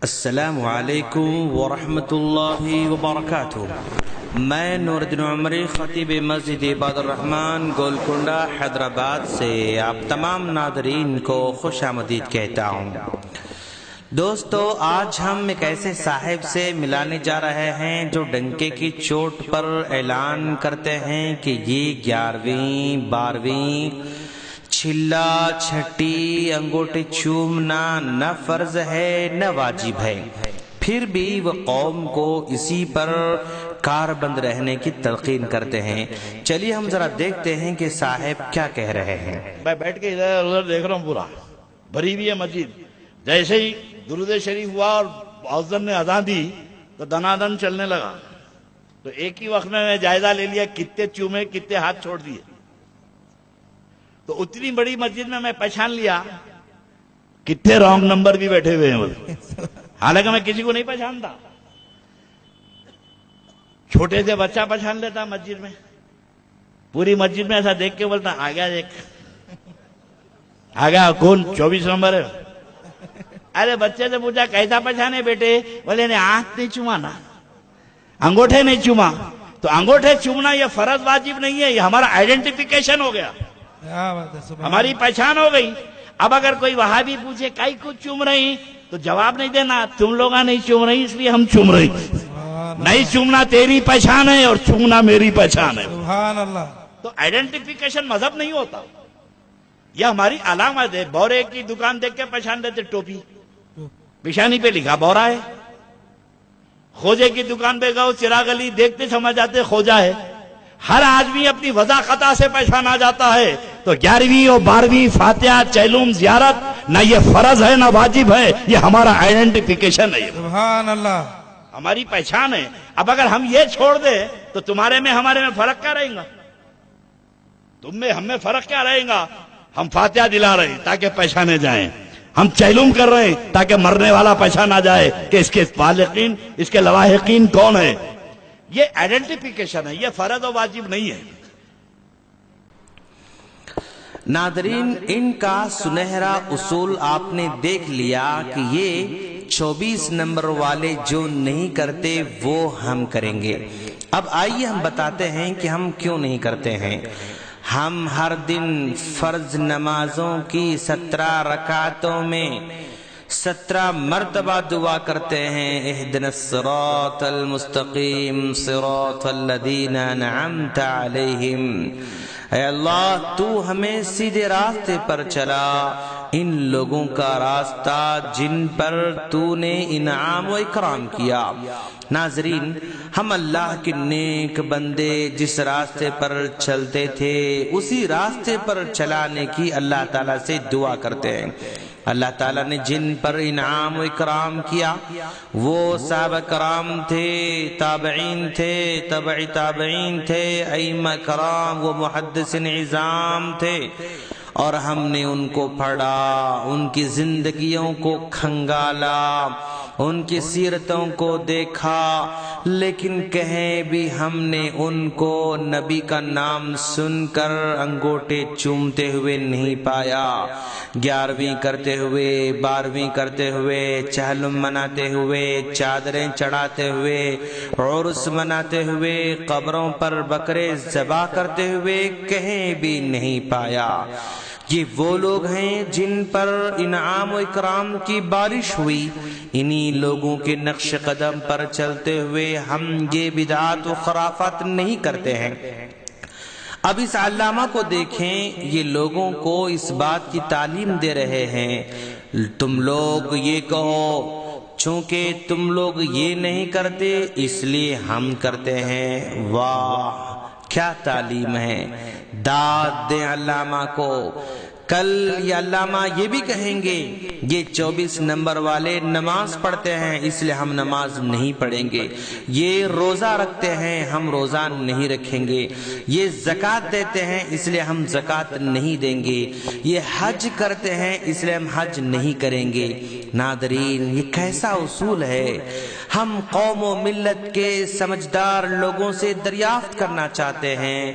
السلام علیکم ورحمۃ اللہ وبرکاتہ۔ میں نور الدین عمری، خطیب مسجد عباد الرحمن، گولکنڈہ، حیدرآباد سے آپ تمام ناظرین کو خوش آمدید کہتا ہوں۔ دوستو، آج ہم ایک ایسے صاحب سے ملانے جا رہے ہیں جو ڈنکے کی چوٹ پر اعلان کرتے ہیں کہ یہ 11ویں 12ویں چھلا چھٹی انگوٹے چومنا نہ فرض ہے نہ واجب ہے، پھر بھی وہ قوم کو اسی پر کاربند رہنے کی تلقین کرتے ہیں۔ چلیے ہم ذرا دیکھتے ہیں کہ صاحب کیا کہہ رہے ہیں۔ میں بیٹھ کے ادھر ادھر دیکھ رہا ہوں، پورا بھری ہوئی ہے مسجد۔ جیسے ہی درود شریف ہوا اور مؤذن نے اذان دی تو دنادن چلنے لگا، تو ایک ہی وقت میں جائزہ لے لیا کتنے چومے کتنے ہاتھ چھوڑ دیے۔ تو اتنی بڑی مسجد میں پہچان لیا کتنے رانگ نمبر بھی بیٹھے ہوئے ہیں، حالانکہ میں کسی کو نہیں پہچانتا۔ چھوٹے سے بچہ پہچان لیتا مسجد میں، پوری مسجد میں ایسا دیکھ کے بولتا آ گیا دیکھ، آ گیا کون 24 نمبر ہے۔ ارے بچے سے پوچھا کیسا پہچانے بیٹے؟ بولے نے ہاتھ نہیں چوما نا، انگوٹھے نہیں چوما۔ تو انگوٹھے چومنا یہ فرض واجب نہیں ہے، یہ ہمارا آئیڈینٹیفیکیشن ہو گیا، ہماری پہچان ہو گئی۔ اب اگر کوئی وہاں بھی پوچھے کئی کو چوم رہی تو جواب نہیں دینا تم لوگ نہیں چوم رہی اس لیے ہم چوم رہی، نہیں چومنا تیری پہچان ہے اور چومنا میری پہچان ہے۔ سبحان اللہ۔ تو آئیڈینٹیفیکیشن مذہب نہیں ہوتا، یہ ہماری علامت ہے۔ بورے کی دکان دیکھ کے پہچان لیتے، ٹوپی پیشانی پہ لکھا بورا ہے۔ خوجے کی دکان پہ گاؤ چراغ علی دیکھتے سمجھ جاتے خوجا ہے۔ ہر آدمی اپنی وضع خطا سے پہچانا جاتا ہے۔ تو 11ویں اور 12ویں فاتحہ چیلوم زیارت نہ یہ فرض ہے نہ واجب ہے، یہ ہمارا آئیڈینٹیفیکیشن ہے، سبحان اللہ، ہماری پہچان ہے۔ اب اگر ہم یہ چھوڑ دیں تو تمہارے میں ہمارے میں فرق کیا رہے گا؟ تم میں ہم میں فرق کیا رہے گا؟ ہم فاتحہ دلا رہے ہیں تاکہ پہچانے جائیں، ہم چیلوم کر رہے ہیں تاکہ مرنے والا پہچانا جائے کہ اس کے بالغین اس کے لواحقین کون ہے۔ یہ آئیڈینٹیفیکیشن ہے، یہ فرض و واجب نہیں ہے۔ ناظرین، ان کا سنہرا اصول آپ نے دیکھ لیا کہ یہ 24 نمبر والے جو نہیں کرتے وہ ہم کریں گے۔ اب آئیے ہم بتاتے ہیں کہ ہم کیوں نہیں کرتے ہیں۔ ہم ہر دن فرض نمازوں کی 17 رکعتوں میں 17 مرتبہ دعا کرتے ہیں، اہدنا الصراط المستقیم صراط الذین انعمت علیہم، اے اللہ تو ہمیں سیدھے راستے پر چلا، ان لوگوں کا راستہ جن پر تو نے انعام و اکرام کیا۔ ناظرین، ہم اللہ کے نیک بندے جس راستے پر چلتے تھے اسی راستے پر چلانے کی اللہ تعالیٰ سے دعا کرتے ہیں۔ اللہ تعالیٰ نے جن پر انعام و اکرام کیا وہ صحابہ کرام تھے، تابعین تھے، تبع تابعین تھے، ائمہ کرام، وہ محدثین عظام تھے، اور ہم نے ان کو پڑھا، ان کی زندگیوں کو کھنگالا، ان کی سیرتوں کو دیکھا، لیکن کہیں بھی ہم نے ان کو نبی کا نام سن کر انگوٹے چومتے ہوئے نہیں پایا۔ 11ویں کرتے ہوئے، 12ویں کرتے ہوئے، چہلم مناتے ہوئے، چادریں چڑھاتے ہوئے، عرس مناتے ہوئے، قبروں پر بکرے ذبح کرتے ہوئے کہیں بھی نہیں پایا۔ یہ وہ لوگ ہیں جن پر انعام و اکرام کی بارش ہوئی، انہی لوگوں کے نقش قدم پر چلتے ہوئے ہم یہ بدعات و خرافات نہیں کرتے ہیں۔ اب اس علامہ کو دیکھیں، یہ لوگوں کو اس بات کی تعلیم دے رہے ہیں، تم لوگ یہ کہو چونکہ تم لوگ یہ نہیں کرتے اس لیے ہم کرتے ہیں۔ واہ کیا تعلیم ہے، داد دیں علامہ کو۔ کل یہ علامہ یہ بھی کہیں گے یہ 24 نمبر والے نماز پڑھتے ہیں اس لیے ہم نماز نہیں پڑھیں گے، یہ روزہ رکھتے ہیں ہم روزہ نہیں رکھیں گے، یہ زکوٰۃ دیتے ہیں اس لیے ہم زکوٰۃ نہیں دیں گے، یہ حج کرتے ہیں اس لیے ہم حج نہیں کریں گے۔ ناظرین، یہ کیسا اصول ہے؟ ہم قوم و ملت کے سمجھدار لوگوں سے دریافت کرنا چاہتے ہیں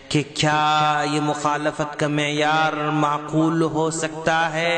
کہ کیا یہ مخالفت کا معیار معقول ہو سکتا ہے؟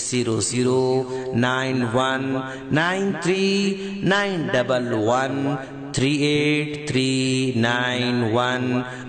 009193913839